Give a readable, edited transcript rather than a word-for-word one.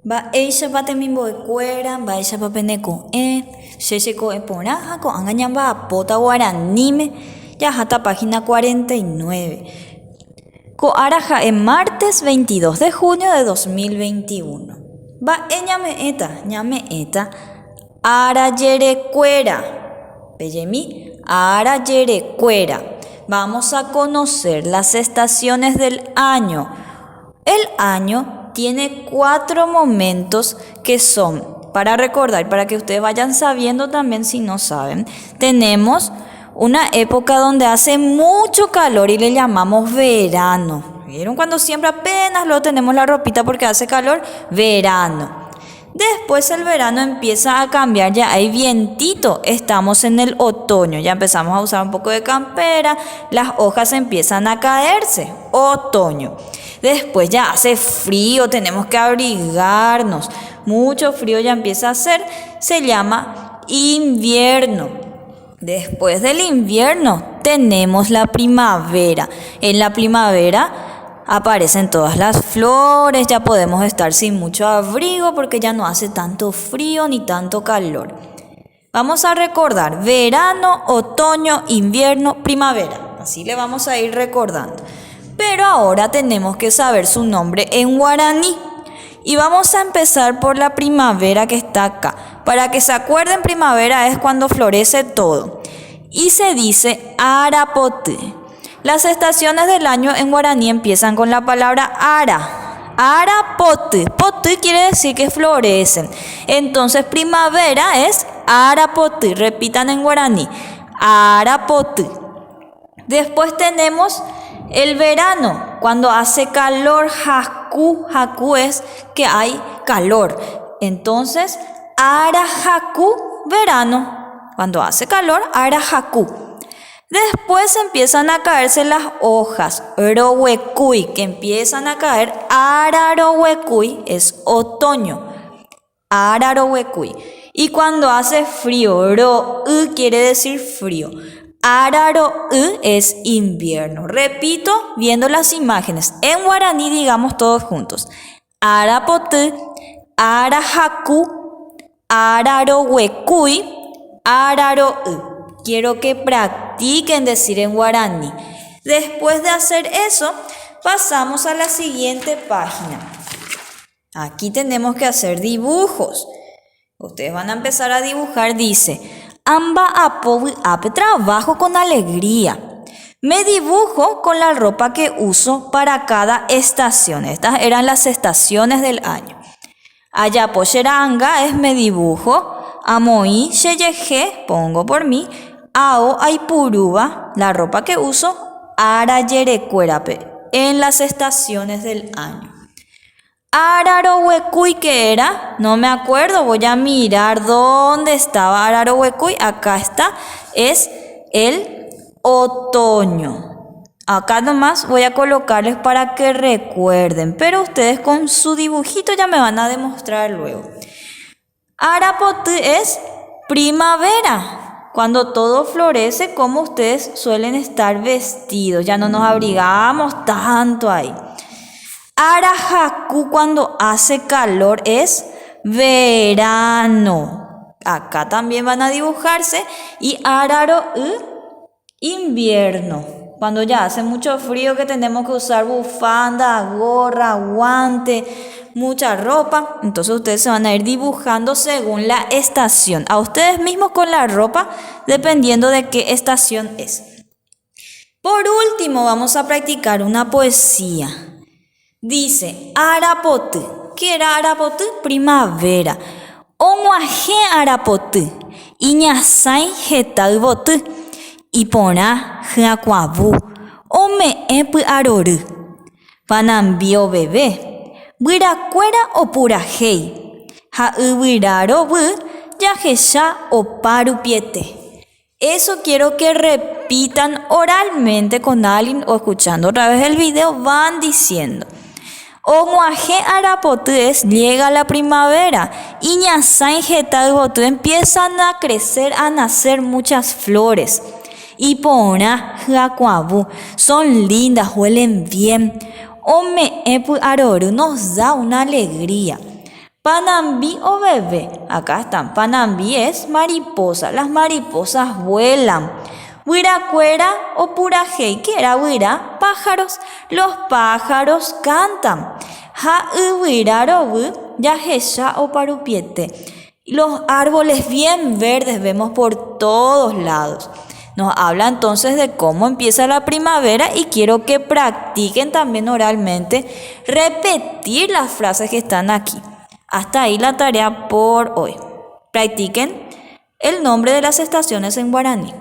Mba'éicha temimbo'ekuéra, mba'éichapa pendeko'ẽ, checheko'ẽ ko anga ñamba'apóta Guaraníme, jaháta página 49. Ko'ára ha'e martes 22 de junio de 2021. Mba'e ñame'ẽta arajerekuéra. Pejemi, arajerekuéra. Vamos a conocer las estaciones del año. El año tiene 4 momentos que son, para recordar, para que ustedes vayan sabiendo también si no saben, tenemos una época donde hace mucho calor y le llamamos verano. ¿Vieron? Cuando siempre apenas lo tenemos la ropita porque hace calor, verano. Después el verano empieza a cambiar, ya hay vientito, estamos en el otoño, ya empezamos a usar un poco de campera, las hojas empiezan a caerse, otoño. Después ya hace frío, tenemos que abrigarnos, mucho frío ya empieza a hacer, se llama invierno. Después del invierno tenemos la primavera. En la primavera aparecen todas las flores, ya podemos estar sin mucho abrigo porque ya no hace tanto frío ni tanto calor. Vamos a recordar verano, otoño, invierno, primavera. Así le vamos a ir recordando. Pero ahora tenemos que saber su nombre en guaraní. Y vamos a empezar por la primavera que está acá. Para que se acuerden, primavera es cuando florece todo. Y se dice arapote. Las estaciones del año en guaraní empiezan con la palabra ara. Arapote. Pote quiere decir que florecen. Entonces primavera es arapote. Repitan en guaraní. Arapote. Después tenemos el verano, cuando hace calor, jacu. Jacu es que hay calor. Entonces, ara jacu, verano. Cuando hace calor, ara jacu. Después empiezan a caerse las hojas, rohuecuy, que empiezan a caer. Ararohuecuy es otoño. Ararohuecuy. Y cuando hace frío, ro quiere decir frío. Araro es invierno. Repito, viendo las imágenes. En guaraní digamos todos juntos. Arapote, arajacu, ararohuecuy, araro. Quiero que practiquen decir en guaraní. Después de hacer eso, pasamos a la siguiente página. Aquí tenemos que hacer dibujos. Ustedes van a empezar a dibujar, dice... Amba ape trabajo con alegría. Me dibujo con la ropa que uso para cada estación. Estas eran las estaciones del año. Ayapocheranga es me dibujo. Amoí sheyeje, pongo por mí. Ao aipuruba, la ropa que uso. Arajerekuérape, en las estaciones del año. Ararohuecuy, ¿qué era? No me acuerdo, voy a mirar dónde estaba Ararohuecuy. Acá está, es el otoño. Acá nomás voy a colocarles para que recuerden, pero ustedes con su dibujito ya me van a demostrar luego. Arapote es primavera, cuando todo florece, como ustedes suelen estar vestidos, ya no nos abrigamos tanto ahí. Arajacu, cuando hace calor, es verano. Acá también van a dibujarse. Y araro, invierno. Cuando ya hace mucho frío que tenemos que usar bufanda, gorra, guante, mucha ropa. Entonces ustedes se van a ir dibujando según la estación. A ustedes mismos con la ropa, dependiendo de qué estación es. Por último, vamos a practicar una poesía. Dice, arapote. ¿Qué era arapote? Primavera. Omuaje arapote. Iñasai jetaibote. Ipona jacuabu. Ome epi aroru. Panambio bebé. Buiracuera o purajei. Jaibiraro bu. Yajesha o parupiete. Eso quiero que repitan oralmente con alguien o escuchando otra vez el video. Van diciendo. Omuaje arapote es llega la primavera. Iñasai jetaibote empiezan a crecer, a nacer muchas flores. Ipona jacuabu son lindas, huelen bien. Ome epu aroru nos da una alegría. Panambi o bebé. Acá están. Panambi es mariposa. Las mariposas vuelan. Huiracuera o purajei, que era huira, pájaros. Los pájaros cantan. Ha'yvirarovu, yajesha o parupiete. Los árboles bien verdes vemos por todos lados. Nos habla entonces de cómo empieza la primavera y quiero que practiquen también oralmente repetir las frases que están aquí. Hasta ahí la tarea por hoy. Practiquen el nombre de las estaciones en guaraní.